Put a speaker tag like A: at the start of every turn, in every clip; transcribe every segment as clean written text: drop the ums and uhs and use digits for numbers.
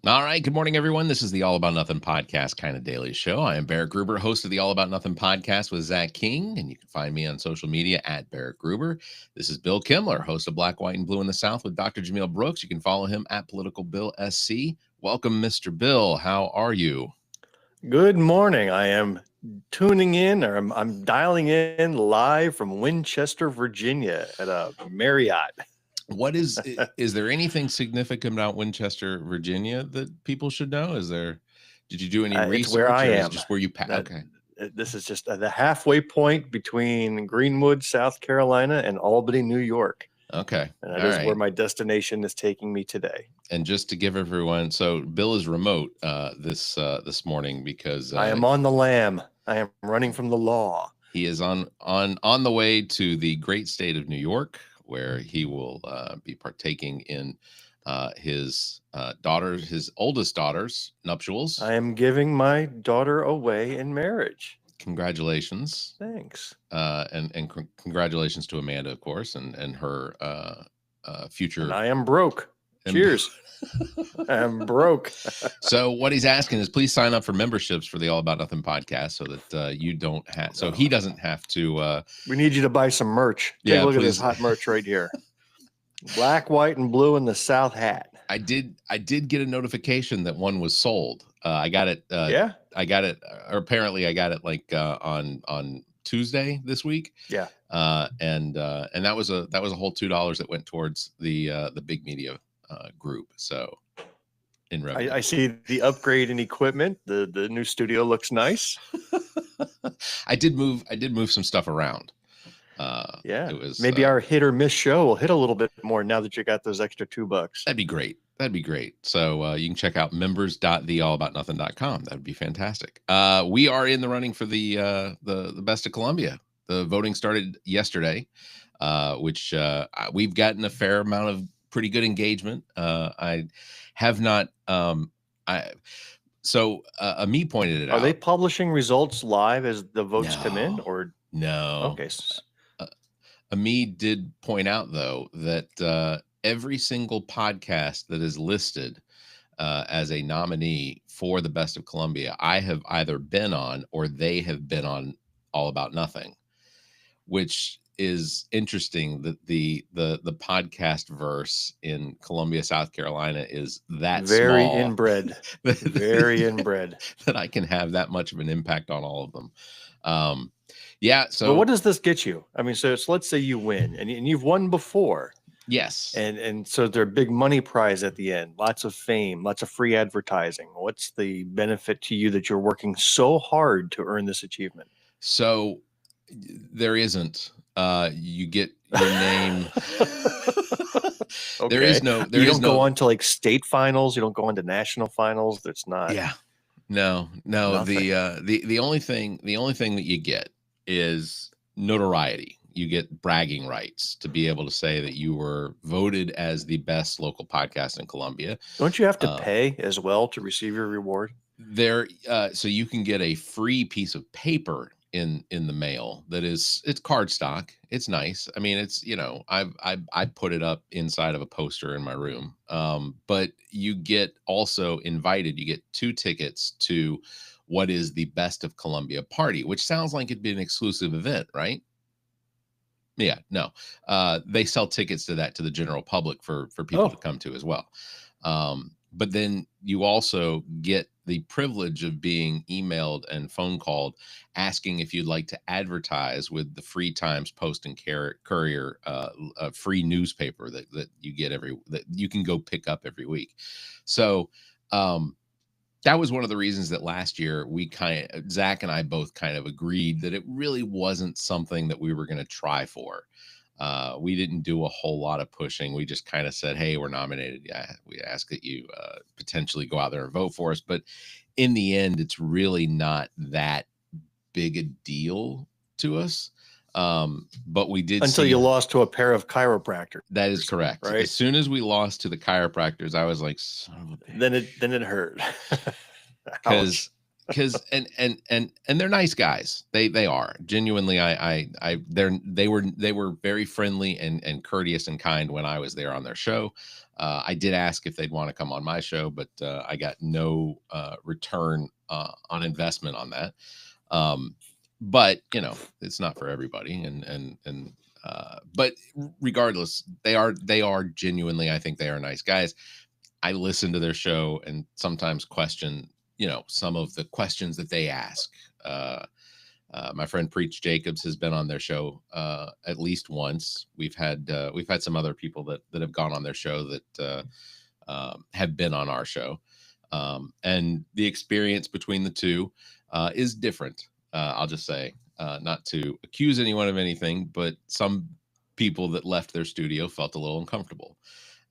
A: All right. Good morning, everyone. This is the All About Nothing podcast kind of daily show. I am Barrett Gruber, host of the All About Nothing podcast with Zach King, and you can find me on social media at Barrett Gruber. This is Bill Kimmler, host of Black, White, and Blue in the South with Dr. Jamil Brooks. You can follow him at politicalbillsc. Welcome, Mr. Bill. How are you?
B: Good morning. I am tuning in, or I'm dialing in live from Winchester, Virginia at a Marriott.
A: What is there anything significant about Winchester, Virginia that people should know? Did you do any research?
B: It's where I am.
A: Just where you okay.
B: This is just the halfway point between Greenwood, South Carolina, and Albany, New York.
A: Okay.
B: And that is where my destination is taking me today.
A: And just to give everyone, so Bill is remote this morning because
B: I am on the lam. I am running from the law.
A: He is on the way to the great state of New York, where he will be partaking in his oldest daughter's nuptials.
B: I am giving my daughter away in marriage.
A: Congratulations.
B: Thanks.
A: And congratulations to Amanda, of course, and her future.
B: And I am broke. Cheers. I'm broke.
A: So what he's asking is, please sign up for memberships for the All About Nothing podcast so that you don't have, so he doesn't have to.
B: We need you to buy some merch. Take a look at this hot merch right here. Black, white, and blue in the South hat.
A: I did get a notification that one was sold. I got it.
B: Yeah.
A: I got it, or apparently I got it like on Tuesday this week.
B: Yeah.
A: And that was a whole $2 that went towards the big media group. So in revenue.
B: I see the upgrade in equipment. The new studio looks nice.
A: I did move some stuff around.
B: Yeah, it was maybe our hit or miss show will hit a little bit more now that you got those extra $2.
A: That'd be great. So you can check out members.theallaboutnothing.com. That'd be fantastic. We are in the running for the Best of Columbia. The voting started yesterday, which we've gotten a fair amount of pretty good engagement. I have not. So Ami pointed it out.
B: Are they publishing results live as the votes come in, or
A: no?
B: Okay.
A: Ami did point out, though, that every single podcast that is listed as a nominee for the Best of Columbia, I have either been on or they have been on All About Nothing, which is interesting that the podcast verse in Columbia, South Carolina is that
B: very
A: small,
B: inbred, very inbred,
A: that I can have that much of an impact on all of them. Yeah. So
B: but what does this get you? I mean, so let's say you win and you've won before.
A: Yes.
B: And so there's a big money prize at the end, lots of fame, lots of free advertising. What's the benefit to you that you're working so hard to earn this achievement?
A: So there isn't. You get your name.
B: Okay.
A: There is no.
B: You don't go on to like state finals. You don't go on to national finals. That's not.
A: Yeah. No.
B: Nothing.
A: The only thing that you get is notoriety. You get bragging rights to be able to say that you were voted as the best local podcast in Columbia.
B: Don't you have to pay as well to receive your reward?
A: So you can get a free piece of paper in the mail it's cardstock. It's nice. I mean, it's, I put it up inside of a poster in my room. But you get also invited. You get 2 tickets to what is the Best of Columbia party, which sounds like it'd be an exclusive event, right? Yeah, no. They sell tickets to that to the general public for people to come to as well. But then you also get the privilege of being emailed and phone called asking if you'd like to advertise with the Free Times Post and Courier, a free newspaper that you get that you can go pick up every week. So that was one of the reasons that last year Zach and I both kind of agreed that it really wasn't something that we were going to try for. We didn't do a whole lot of pushing. We just kind of said, hey, we're nominated. Yeah, we ask that you potentially go out there and vote for us. But in the end, it's really not that big a deal to us. But we did
B: until you lost to a pair of chiropractors.
A: That is correct.
B: Right?
A: As soon as we lost to the chiropractors, I was like, son of a bitch.
B: Then it hurt.
A: Because because and they're nice guys. They are genuinely. They were very friendly and courteous and kind when I was there on their show. I did ask if they'd want to come on my show, but I got no return on investment on that. But it's not for everybody, but regardless, they are genuinely. I think they are nice guys. I listen to their show and sometimes question, some of the questions that they ask. My friend Preach Jacobs has been on their show at least once. We've had some other people that have gone on their show that have been on our show, and the experience between the two is different. I'll just say, not to accuse anyone of anything, but some people that left their studio felt a little uncomfortable,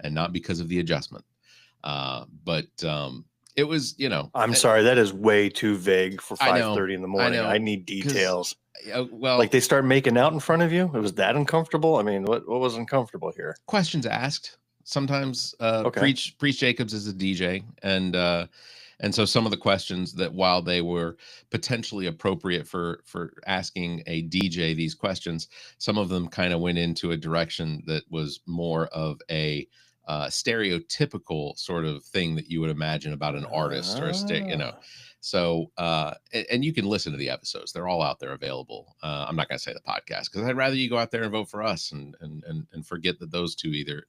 A: and not because of the adjustment. But it was,
B: I'm sorry, that is way too vague for 5:30 in the morning.
A: I know,
B: I need details.
A: Well,
B: like they start making out in front of you. It was that uncomfortable. I mean, what was uncomfortable here?
A: Questions asked sometimes. Preach Jacobs is a DJ, and so some of the questions that, while they were potentially appropriate for asking a DJ these questions, some of them kind of went into a direction that was more of a stereotypical sort of thing that you would imagine about an artist or So, and you can listen to the episodes; they're all out there available. I'm not going to say the podcast because I'd rather you go out there and vote for us and forget that those two either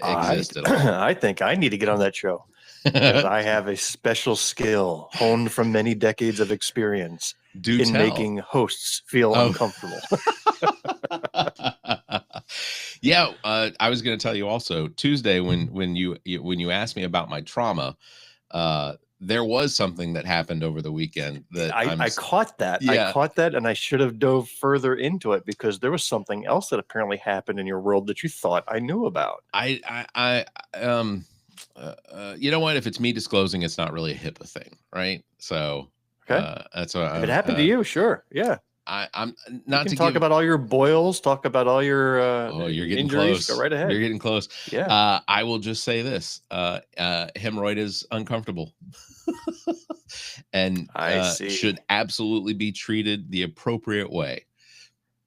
A: exist at all.
B: I think I need to get on that show because I have a special skill honed from many decades of experience making hosts feel uncomfortable.
A: Yeah, I was going to tell you also Tuesday when you asked me about my trauma. There was something that happened over the weekend that
B: I caught that.
A: Yeah.
B: I caught that, and I should have dove further into it because there was something else that apparently happened in your world that you thought I knew about.
A: You know what? If it's me disclosing, it's not really a HIPAA thing, right? So that's what.
B: If it happened to you, sure, yeah.
A: I'm not
B: to
A: talk
B: about all your boils, talk about all your
A: you're getting
B: injuries.
A: close.
B: Go right ahead.
A: You're getting close.
B: Yeah.
A: I will just say this: hemorrhoid is uncomfortable, and should absolutely be treated the appropriate way.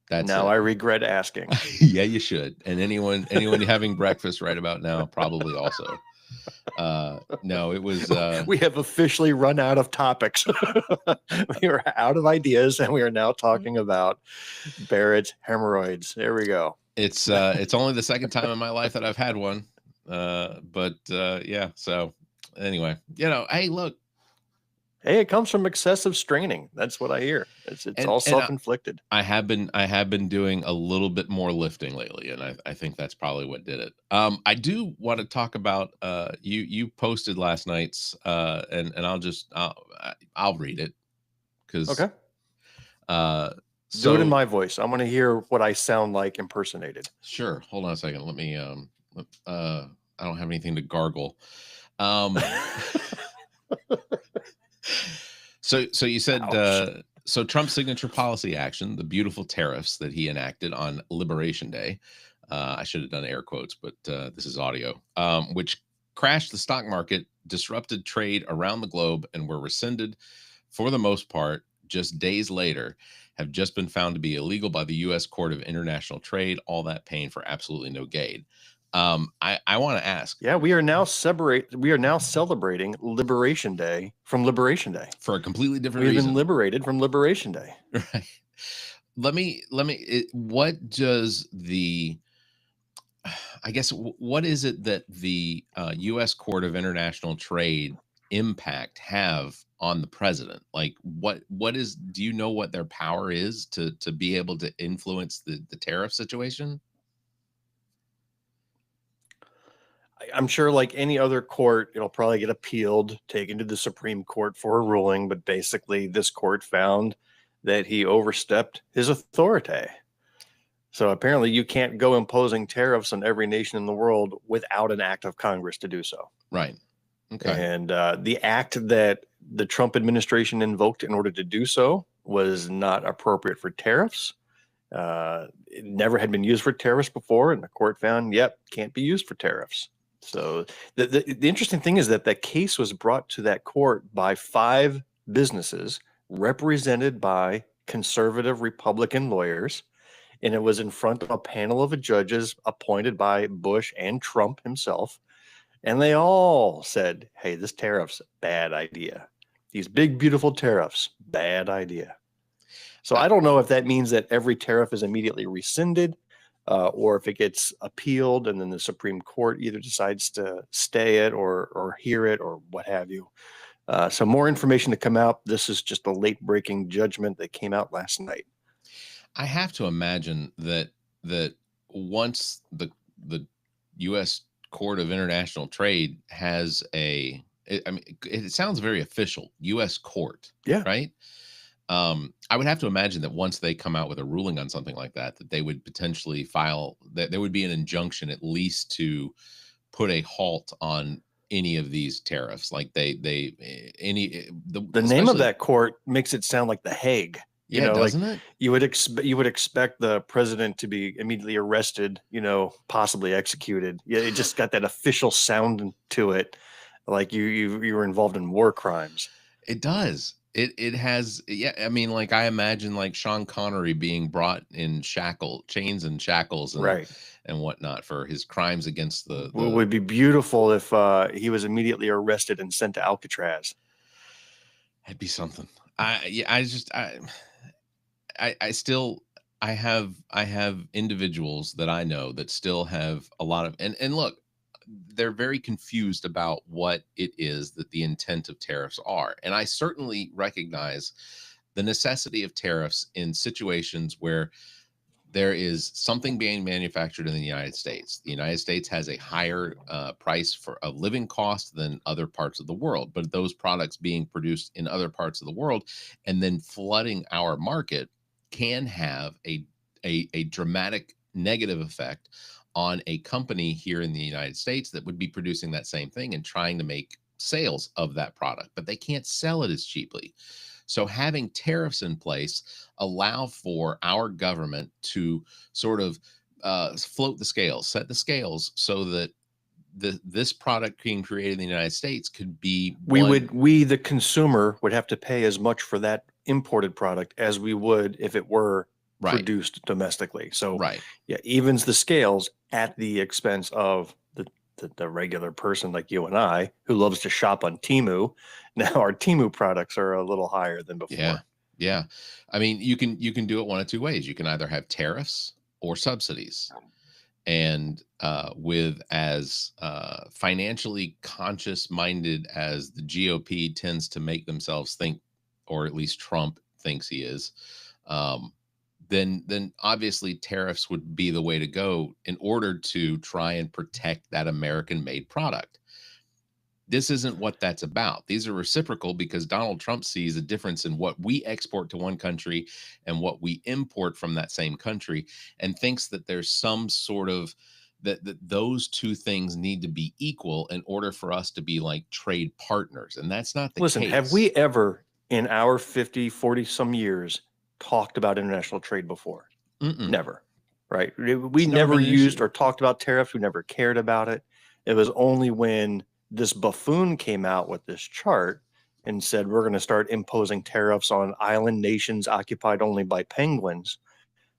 B: I regret asking.
A: Yeah, you should. And anyone having breakfast right about now probably also. No, it was.
B: We have officially run out of topics. We are out of ideas, and we are now talking about Barrett's hemorrhoids. There we go.
A: It's only the second time in my life that I've had one. But yeah. So anyway, hey, look.
B: Hey, it comes from excessive straining. That's what I hear. It's all self-inflicted.
A: I have been doing a little bit more lifting lately, and I think that's probably what did it. I do want to talk about you posted last night's and I'll read it because
B: okay. Do it in my voice. I want to hear what I sound like impersonated.
A: Sure. Hold on a second. Let me I don't have anything to gargle. So you said so Trump's signature policy action, the beautiful tariffs that he enacted on Liberation Day. I should have done air quotes, but this is audio, which crashed the stock market, disrupted trade around the globe, and were rescinded for the most part just days later, have just been found to be illegal by the U.S. Court of International Trade. All that pain for absolutely no gain. I want to ask.
B: Yeah, we are now celebrating Liberation Day from Liberation Day
A: for a completely different reason.
B: We've been liberated from Liberation Day.
A: Right. What does what is it that the U.S. Court of International Trade impact have on the president? Like do you know what their power is to be able to influence the tariff situation?
B: I'm sure like any other court, it'll probably get appealed, taken to the Supreme Court for a ruling. But basically, this court found that he overstepped his authority. So apparently you can't go imposing tariffs on every nation in the world without an act of Congress to do so.
A: Right. Okay.
B: And the act that the Trump administration invoked in order to do so was not appropriate for tariffs. It never had been used for tariffs before, and the court found, can't be used for tariffs. So the interesting thing is that case was brought to that court by 5 businesses represented by conservative Republican lawyers. And it was in front of a panel of judges appointed by Bush and Trump himself. And they all said, hey, this tariff's bad idea. These big, beautiful tariffs, bad idea. So I don't know if that means that every tariff is immediately rescinded, or if it gets appealed and then the Supreme Court either decides to stay it or hear it or what have you. So more information to come out. This is just a late breaking judgment that came out last night.
A: I have to imagine that once the U.S. Court of International Trade has it sounds very official, U.S. court,
B: yeah,
A: right? I would have to imagine that once they come out with a ruling on something like that, that they would potentially file, that there would be an injunction at least to put a halt on any of these tariffs. Like the
B: name of that court makes it sound like The Hague.
A: Doesn't it?
B: You would expect the president to be immediately arrested, possibly executed. Yeah, it just got that official sound to it, like you were involved in war crimes.
A: It does. It has, yeah. I mean, like I imagine like Sean Connery being brought in chains and shackles, and whatnot for his crimes against the.
B: It would be beautiful if he was immediately arrested and sent to Alcatraz.
A: It'd be something. I have individuals that I know that still have a lot of, and look, they're very confused about what it is that the intent of tariffs are. And I certainly recognize the necessity of tariffs in situations where there is something being manufactured in the United States. The United States has a higher price for a living cost than other parts of the world, but those products being produced in other parts of the world and then flooding our market can have a dramatic negative effect on a company here in the United States that would be producing that same thing and trying to make sales of that product, but they can't sell it as cheaply. So having tariffs in place allow for our government to sort of float the scales, set the scales so that this product being created in the United States could be
B: we the consumer would have to pay as much for that imported product as we would if it were produced domestically. So yeah, evens the scales at the expense of the regular person like you and I who loves to shop on Temu. Now our Temu products are a little higher than before.
A: Yeah. I mean, you can do it one of two ways. You can either have tariffs or subsidies. And with as financially conscious minded as the GOP tends to make themselves think, or at least Trump thinks he is, then obviously tariffs would be the way to go in order to try and protect that American-made product. This isn't what that's about. These are reciprocal because Donald Trump sees a difference in what we export to one country and what we import from that same country, and thinks that there's some sort of that those two things need to be equal in order for us to be like trade partners. And that's not the case.
B: Listen, have we ever in our 40 some years talked about international trade before? Never, right? We never used or talked about tariffs. We never cared about it. It was only when this buffoon came out with this chart and said, we're going to start imposing tariffs on island nations occupied only by penguins,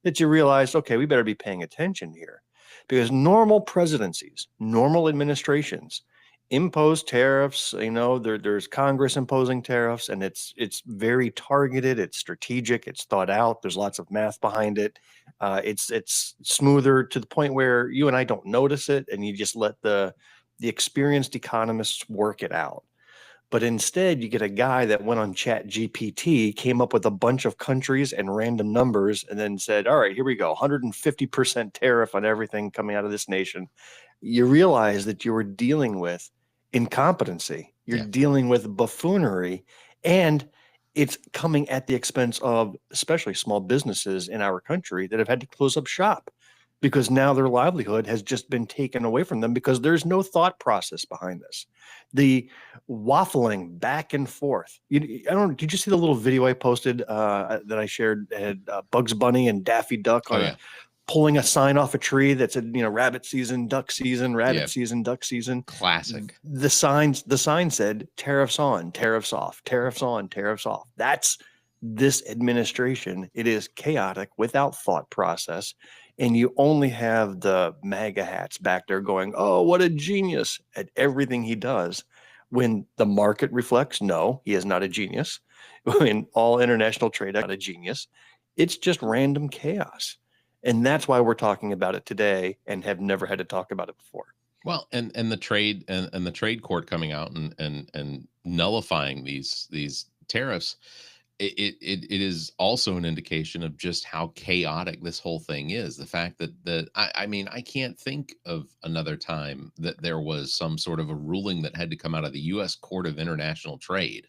B: that you realized, okay, we better be paying attention here. Because normal presidencies, normal administrations impose tariffs. There's Congress imposing tariffs, and it's very targeted, it's strategic, it's thought out, there's lots of math behind it. It's smoother to the point where you and I don't notice it, and you just let the experienced economists work it out. But instead, you get a guy that went on ChatGPT, came up with a bunch of countries and random numbers, and then said, all right, here we go, 150% tariff on everything coming out of this nation. You realize that you were dealing with incompetency. You're dealing with buffoonery, and it's coming at the expense of especially small businesses in our country that have had to close up shop because now their livelihood has just been taken away from them because there's no thought process behind this. The waffling back and forth. Did you see the little video I posted that I shared? It had Bugs Bunny and Daffy Duck on it. pulling a sign off a tree that said, rabbit season, duck season, rabbit season, duck season.
A: Classic.
B: The sign said tariffs on, tariffs off, tariffs on, tariffs off. That's this administration. It is chaotic without thought process. And you only have the MAGA hats back there going, oh, what a genius at everything he does. When the market reflects, no, he is not a genius. When all international trade, not a genius. It's just random chaos. And that's why we're talking about it today and have never had to talk about it before.
A: Well, and the trade and the trade court coming out and nullifying these tariffs, it is also an indication of just how chaotic this whole thing is. The fact that I mean, I can't think of another time that there was some sort of a ruling that had to come out of the U.S. Court of International Trade.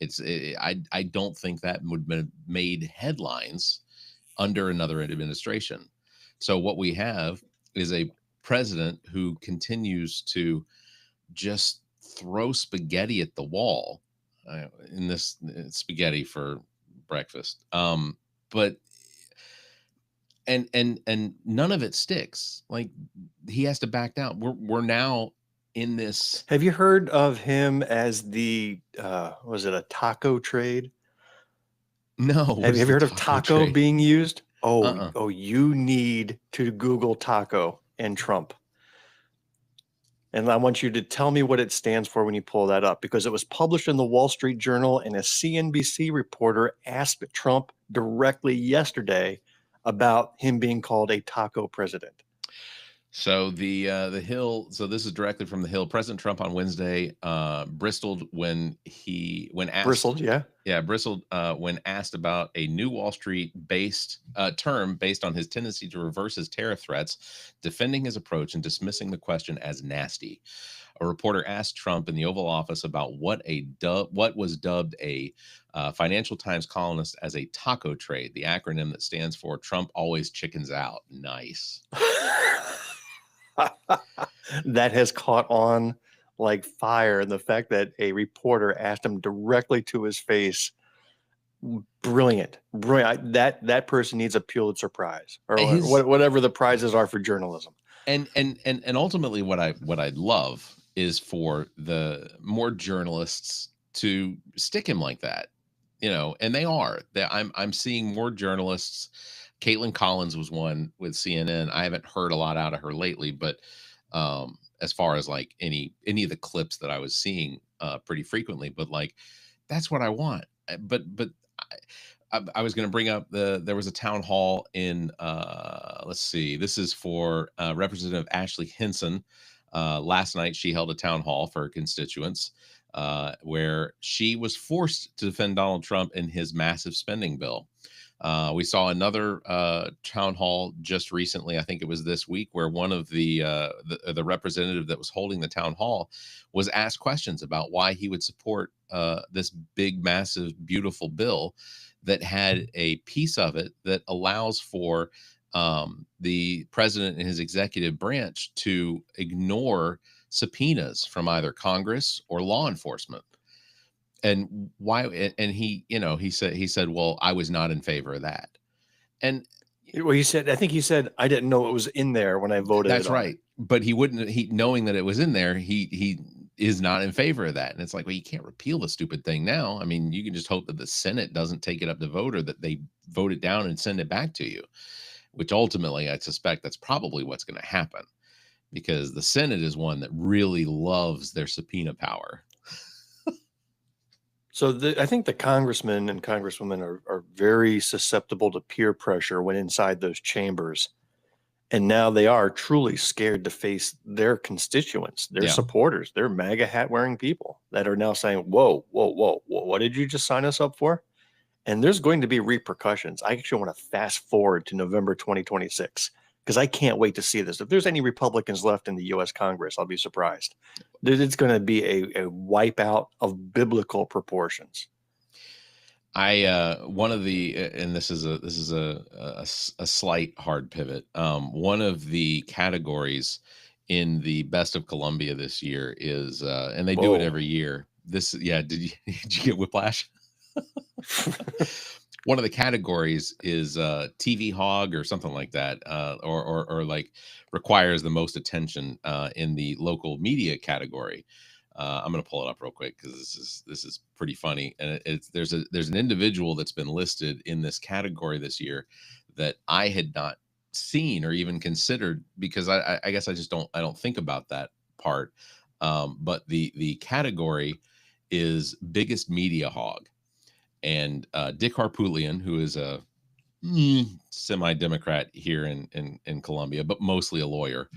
A: I don't think that would have made headlines under another administration. So what we have is a president who continues to just throw spaghetti at the wall in this spaghetti for breakfast. But and none of it sticks. Like, he has to back down. We're now in this.
B: Have you heard of him as the was it a taco trade?
A: No.
B: Have you ever heard of taco
A: trade
B: being used? Oh, you need to Google taco and Trump. And I want you to tell me what it stands for when you pull that up, because it was published in the Wall Street Journal, and a CNBC reporter asked Trump directly yesterday about him being called a taco president.
A: So the Hill. So this is directly from the Hill. President Trump on Wednesday bristled when asked.
B: Bristled, yeah.
A: Yeah, bristled when asked about a new Wall Street based term based on his tendency to reverse his tariff threats, defending his approach and dismissing the question as nasty. A reporter asked Trump in the Oval Office about what was dubbed a Financial Times columnist as a taco trade, the acronym that stands for Trump always chickens out. Nice.
B: That has caught on like fire. And the fact that a reporter asked him directly to his face, brilliant. That person needs a Pulitzer Prize or whatever the prizes are for journalism.
A: And ultimately, what I'd love is for the more journalists to stick him like that, and they are. I'm seeing more journalists. Caitlin Collins was one with CNN. I haven't heard a lot out of her lately, but as far as like any of the clips that I was seeing pretty frequently, but like, that's what I want. But I was going to bring up there was a town hall in let's see, this is for Representative Ashley Hinson. Last night she held a town hall for her constituents where she was forced to defend Donald Trump in his massive spending bill. We saw another town hall just recently, I think it was this week, where one of the representative that was holding the town hall was asked questions about why he would support this big, massive, beautiful bill that had a piece of it that allows for the president and his executive branch to ignore subpoenas from either Congress or law enforcement. And why? And he said, well, I was not in favor of that. And
B: well, I think he said, I didn't know it was in there when I voted.
A: That's right. But he wouldn't, knowing that it was in there, he is not in favor of that. And it's like, well, you can't repeal the stupid thing now. I mean, you can just hope that the Senate doesn't take it up to vote, or that they vote it down and send it back to you, which ultimately I suspect that's probably what's going to happen, because the Senate is one that really loves their subpoena power.
B: So I think the congressmen and congresswomen are very susceptible to peer pressure when inside those chambers. And now they are truly scared to face their constituents, their supporters, their MAGA hat wearing people that are now saying, whoa, what did you just sign us up for? And there's going to be repercussions. I actually want to fast forward to November 2026, because I can't wait to see this. If there's any Republicans left in the U.S. Congress, I'll be surprised. It's going to be a wipeout of biblical proportions.
A: One of the, and this is a slight hard pivot. One of the categories in the Best of Columbia this year is, and they do it every year. Did you get whiplash? one of the categories is TV hog or something like that, or like requires the most attention in the local media category. I'm going to pull it up real quick because this is pretty funny, and there's an individual that's been listed in this category this year that I had not seen or even considered, because I guess I don't think about that part. But the category is biggest media hog, and Dick Harpootlian, who is a semi-Democrat here in Columbia, but mostly a lawyer.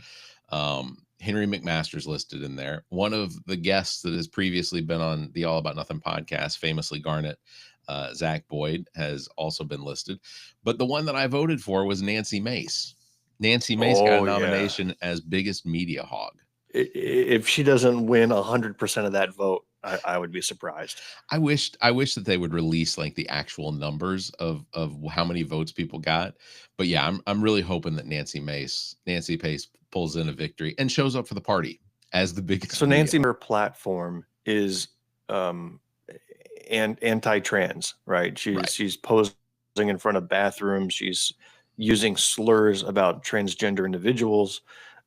A: Henry McMaster's listed in there. One of the guests that has previously been on the All About Nothing podcast, famously Garnet, Zach Boyd, has also been listed. But the one that I voted for was Nancy Mace. Nancy Mace got a
B: Oh yeah.
A: nomination as biggest media hog.
B: If she doesn't win 100% of that vote, I would be surprised.
A: I wish that they would release like the actual numbers of how many votes people got. But yeah, I'm really hoping that Nancy Pace pulls in a victory and shows up for the party as the biggest.
B: So Nancy, her platform is and anti-trans, right? She's posing in front of bathrooms. She's using slurs about transgender individuals.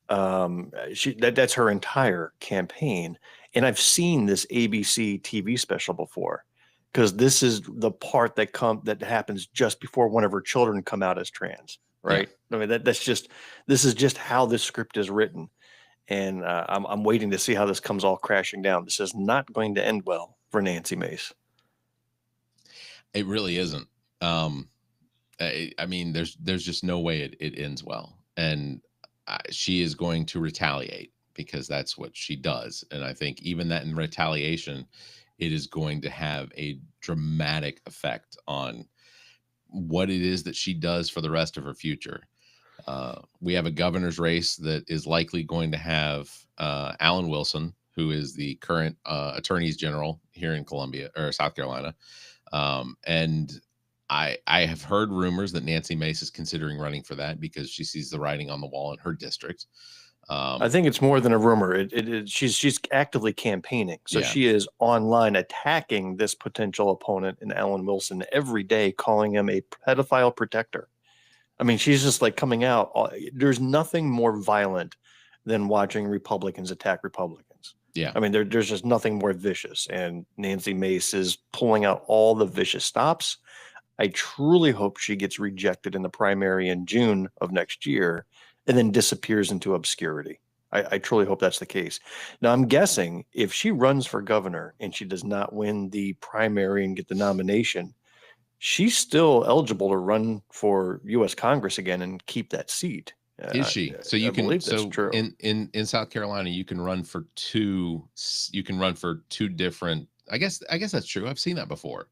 B: That's her entire campaign. And I've seen this ABC TV special before, because this is the part that happens just before one of her children come out as trans, right? Yeah. I mean, this is just how this script is written. And I'm waiting to see how this comes all crashing down. This is not going to end well for Nancy Mace.
A: It really isn't. I mean, there's just no way it ends well. And she is going to retaliate, because that's what she does. And I think even that in retaliation, it is going to have a dramatic effect on what it is that she does for the rest of her future. We have a governor's race that is likely going to have Alan Wilson, who is the current attorney general here in Columbia or South Carolina. And I have heard rumors that Nancy Mace is considering running for that because she sees the writing on the wall in her district.
B: I think it's more than a rumor. She's actively campaigning. So she is online attacking this potential opponent in Alan Wilson every day, calling him a pedophile protector. I mean, she's just like coming out. There's nothing more violent than watching Republicans attack Republicans.
A: Yeah.
B: I mean, there's just nothing more vicious. And Nancy Mace is pulling out all the vicious stops. I truly hope she gets rejected in the primary in June of next year and then disappears into obscurity. I truly hope that's the case. Now, I'm guessing if she runs for governor and she does not win the primary and get the nomination, she's still eligible to run for U.S. Congress again and keep that seat.
A: Is she? So you can. So in South Carolina, you can run for two. You can run for two different. I guess that's true. I've seen that before.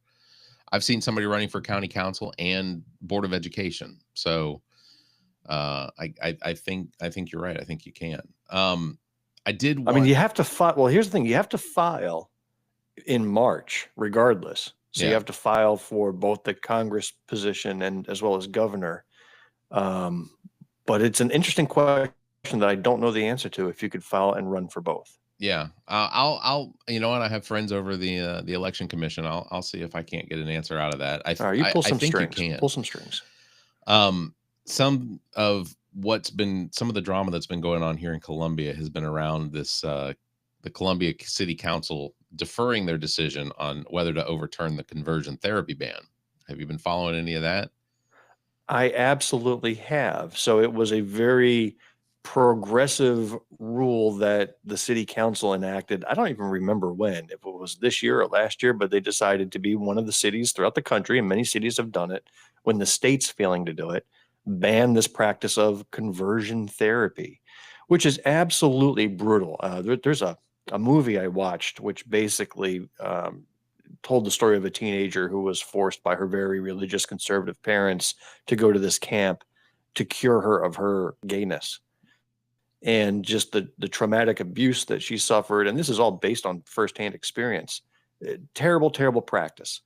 A: I've seen somebody running for county council and board of education. So I think you're right. I think you can. I mean, you have to file. Well,
B: here's the thing: you have to file in March, regardless. So you have to file for both the Congress position and as well as governor. But it's an interesting question that I don't know the answer to. If you could file and run for both.
A: Yeah, I'll you know what? I have friends over the election commission. I'll see if I can't get an answer out of that.
B: All right, you pull some strings.
A: You can.
B: Pull some strings.
A: Some of the drama that's been going on here in Columbia has been around this the Columbia City Council deferring their decision on whether to overturn the conversion therapy ban. Have you been following any of that?
B: I absolutely have. So it was a very progressive rule that the city council enacted. I don't even remember when, if it was this year or last year, but they decided to be one of the cities throughout the country, and many cities have done it, when the state's failing to do it, ban this practice of conversion therapy, which is absolutely brutal. There's a movie I watched which basically told the story of a teenager who was forced by her very religious conservative parents to go to this camp to cure her of her gayness, and just the traumatic abuse that she suffered. And this is all based on firsthand experience. Terrible, terrible practice.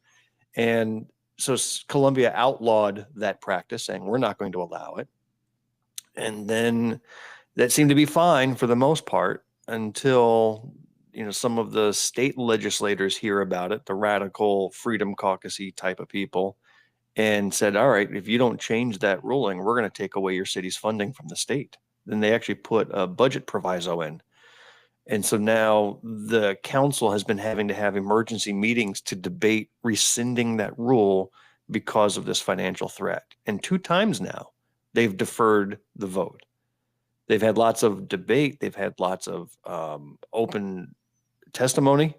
B: And so Columbia outlawed that practice, saying we're not going to allow it. And then that seemed to be fine for the most part until some of the state legislators hear about it, the radical Freedom Caucus-y type of people, and said, all right, if you don't change that ruling, we're going to take away your city's funding from the state. Then they actually put a budget proviso in. And so now the council has been having to have emergency meetings to debate rescinding that rule because of this financial threat. And 2 times now, they've deferred the vote. They've had lots of debate. They've had lots of open testimony.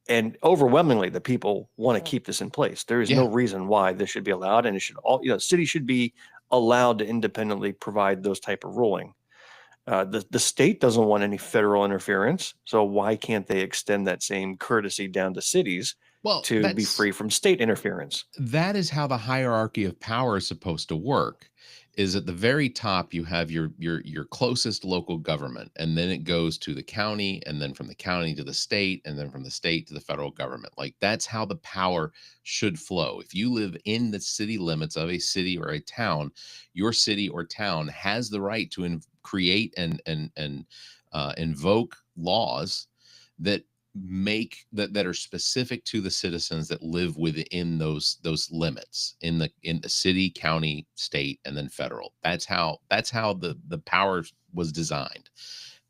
B: And overwhelmingly, the people want to keep this in place. There is no reason why this should be allowed. And it should all, cities should be allowed to independently provide those type of ruling. The state doesn't want any federal interference. So why can't they extend that same courtesy down to cities to be free from state interference?
A: That is how the hierarchy of power is supposed to work. Is at the very top, you have your closest local government, and then it goes to the county, and then from the county to the state, and then from the state to the federal government. Like, that's how the power should flow. If you live in the city limits of a city or a town, your city or town has the right to create and invoke laws that that are specific to the citizens that live within those limits in the city, county, state, and then federal. That's how the power was designed.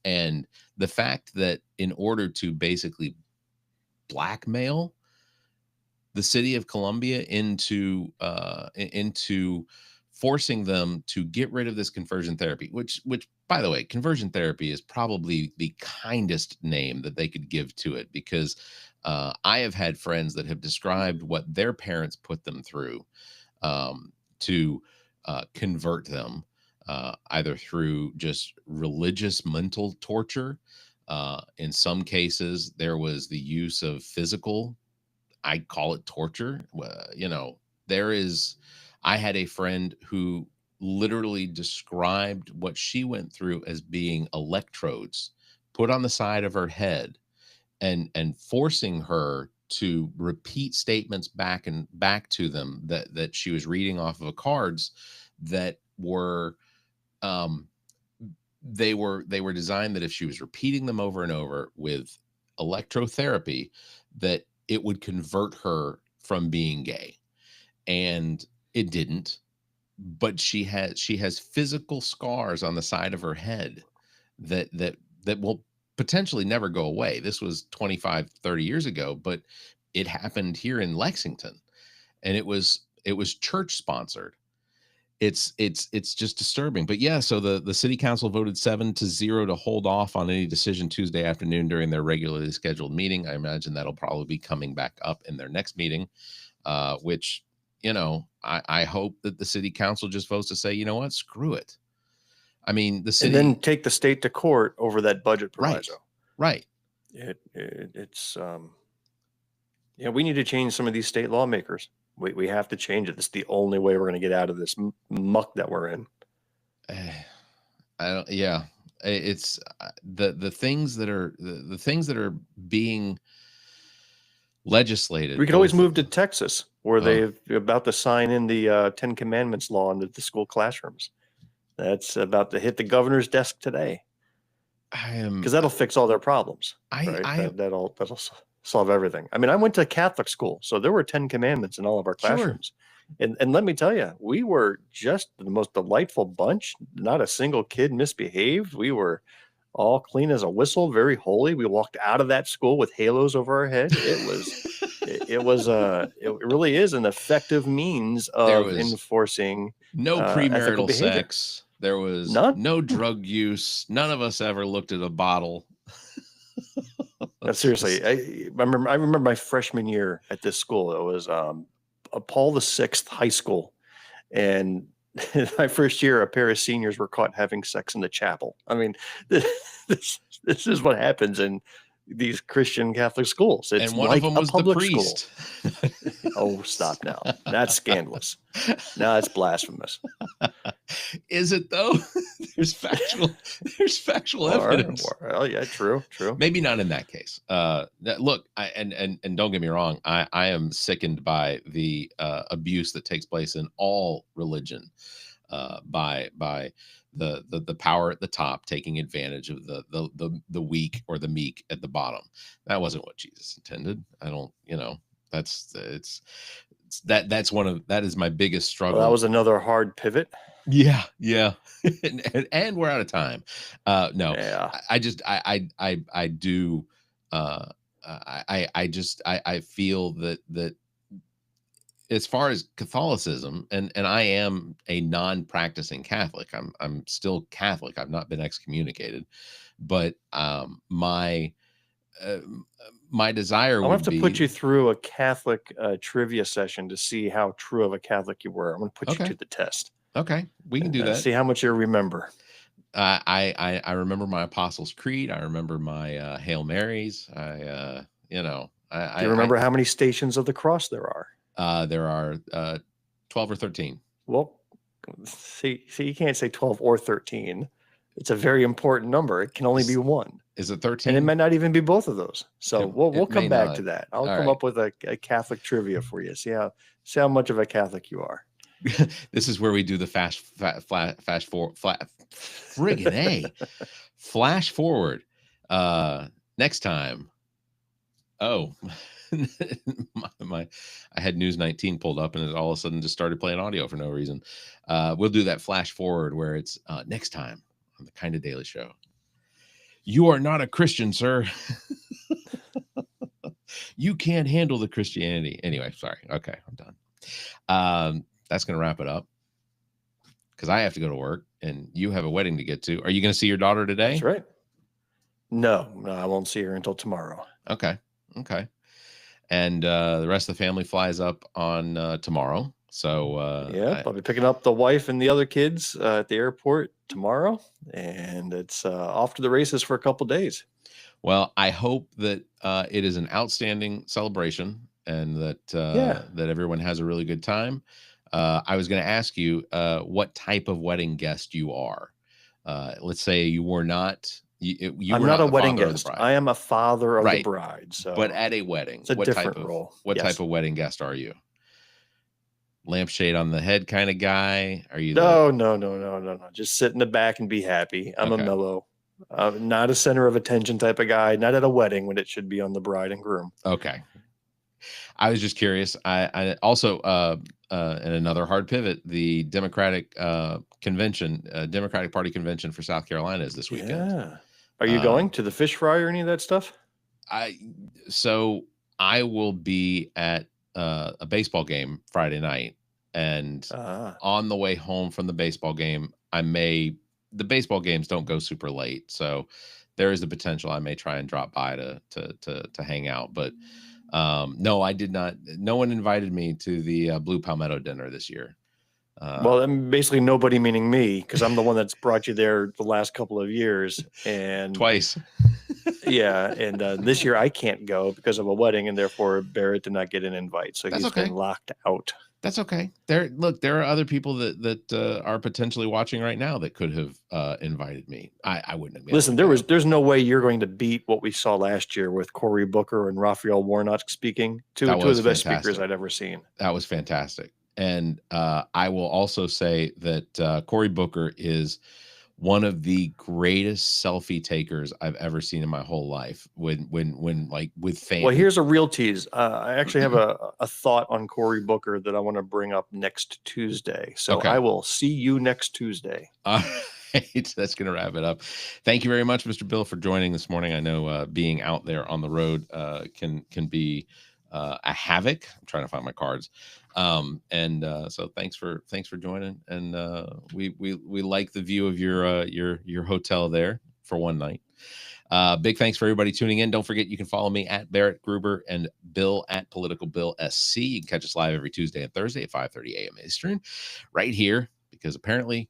A: And the fact that in order to basically blackmail the city of Columbia into forcing them to get rid of this conversion therapy, which by the way, conversion therapy is probably the kindest name that they could give to it, because I have had friends that have described what their parents put them through to convert them, either through just religious mental torture. In some cases, there was the use of physical, I call it torture. I had a friend who literally described what she went through as being electrodes put on the side of her head and forcing her to repeat statements back to them that she was reading off of cards that were they were designed that if she was repeating them over and over with electrotherapy, that it would convert her from being gay. And it didn't. But she has physical scars on the side of her head that will potentially never go away. This was 25, 30 years ago, but it happened here in Lexington, and it was church sponsored. It's just disturbing. But yeah, so the city council voted 7-0 to hold off on any decision Tuesday afternoon during their regularly scheduled meeting. I imagine that'll probably be coming back up in their next meeting, which, I hope that the city council just votes to say, you know what, screw it. I mean, the city,
B: and then take the state to court over that budget proviso.
A: Right.
B: It's we need to change some of these state lawmakers. We have to change it. It's the only way we're going to get out of this muck that we're in.
A: It's the things that are the things that are being legislated.
B: We could always move to Texas, where they're about to sign in the 10 Commandments law into the school classrooms. That's about to hit the governor's desk today. Because that'll fix all their problems. That'll solve everything. I mean, I went to Catholic school, so there were 10 Commandments in all of our classrooms. Sure. And let me tell you, we were just the most delightful bunch. Not a single kid misbehaved. We were all clean as a whistle, very holy. We walked out of that school with halos over our head. It really is an effective means of enforcing
A: no premarital sex. There was no drug use. None of us ever looked at a bottle.
B: Seriously, I remember my freshman year at this school. It was Paul VI High School, and my first year, a pair of seniors were caught having sex in the chapel. I mean, this is what happens in these Christian Catholic schools. It's
A: and one
B: like
A: of them was
B: a public
A: the priest.
B: School. Oh, stop now. That's scandalous. Now it's blasphemous.
A: Is it though? There's factual evidence.
B: Well, yeah, true.
A: Maybe not in that case. Look, and don't get me wrong. I am sickened by the abuse that takes place in all religion by the power at the top taking advantage of the weak or the meek at the bottom. That wasn't what Jesus intended. that is my biggest struggle.
B: Well, that was another hard pivot.
A: Yeah. And we're out of time. No,
B: Yeah.
A: I just, I do, I feel that as far as Catholicism, and I am a non-practicing Catholic. I'm still Catholic. I've not been excommunicated, but uh, my desire
B: I'll
A: would
B: have to
A: be
B: put you through a Catholic trivia session to see how true of a Catholic you were. I'm going to put you
A: okay.
B: to the test.
A: Okay, we can do that.
B: See how much you remember.
A: I remember my Apostles' Creed. I remember my Hail Marys. Do
B: you remember how many stations of the cross there are?
A: There are 12 or 13.
B: Well, see, you can't say 12 or 13. It's a very important number. It can only be one.
A: Is it 13?
B: And it might not even be both of those. So we'll come back to that. I'll come up with a Catholic trivia for you. See how much of a Catholic you are.
A: This is where we do the flash forward. Next time. Oh, I had News 19 pulled up and it all of a sudden just started playing audio for no reason. We'll do that flash forward where it's next time on the Kinda Daily Show. You are not a Christian, sir. You can't handle the Christianity. Anyway, sorry. Okay, I'm done. That's going to wrap it up because I have to go to work and you have a wedding to get to. Are you going to see your daughter today?
B: That's right. No, I won't see her until tomorrow.
A: Okay. And the rest of the family flies up on tomorrow. So
B: I'll be picking up the wife and the other kids at the airport tomorrow, and it's off to the races for a couple days.
A: Well, I hope that it is an outstanding celebration and that everyone has a really good time. I was going to ask you what type of wedding guest you are. Let's say you were not.
B: I'm not a wedding guest. I am a father of the bride. So,
A: but at a wedding,
B: it's a different role.
A: What type of wedding guest are you? Lampshade on the head kind of guy? Are you?
B: No. Just sit in the back and be happy. I'm a mellow, not a center of attention type of guy. Not at a wedding when it should be on the bride and groom.
A: Okay. I was just curious. I also, and another hard pivot, the Democratic Democratic Party convention for South Carolina is this weekend.
B: Yeah. Are you going to the fish fry or any of that stuff?
A: So I will be at a baseball game Friday night, and on the way home from the baseball game, the baseball games don't go super late, so there is the potential I may try and drop by to hang out. But no, I did not. No one invited me to the Blue Palmetto dinner this year.
B: Well, basically nobody, meaning me, because I'm the one that's brought you there the last couple of years, and
A: twice.
B: Yeah, and this year I can't go because of a wedding, and therefore Barrett did not get an invite, so he's been locked out.
A: That's okay. There are other people that are potentially watching right now that could have invited me. I wouldn't have.
B: Listen, there's no way you're going to beat what we saw last year with Cory Booker and Raphael Warnock speaking. Two of the best speakers I'd ever seen.
A: That was fantastic. And I will also say that Cory Booker is one of the greatest selfie takers I've ever seen in my whole life. When like with fans.
B: Well, here's a real tease. I actually have a thought on Cory Booker that I want to bring up next Tuesday. So I will see you next Tuesday.
A: All right, that's going to wrap it up. Thank you very much, Mr. Bill, for joining this morning. I know being out there on the road can be a havoc. I'm trying to find my cards. So thanks for joining. And we like the view of your hotel there for one night. Big thanks for everybody tuning in. Don't forget, you can follow me at Barrett Gruber and Bill at politicalbillsc. You can catch us live every Tuesday and Thursday at 5:30 a.m. Eastern, right here, because apparently,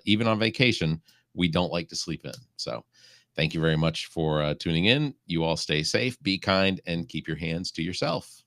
A: even on vacation, we don't like to sleep in. So thank you very much for tuning in. You all stay safe, be kind, and keep your hands to yourself.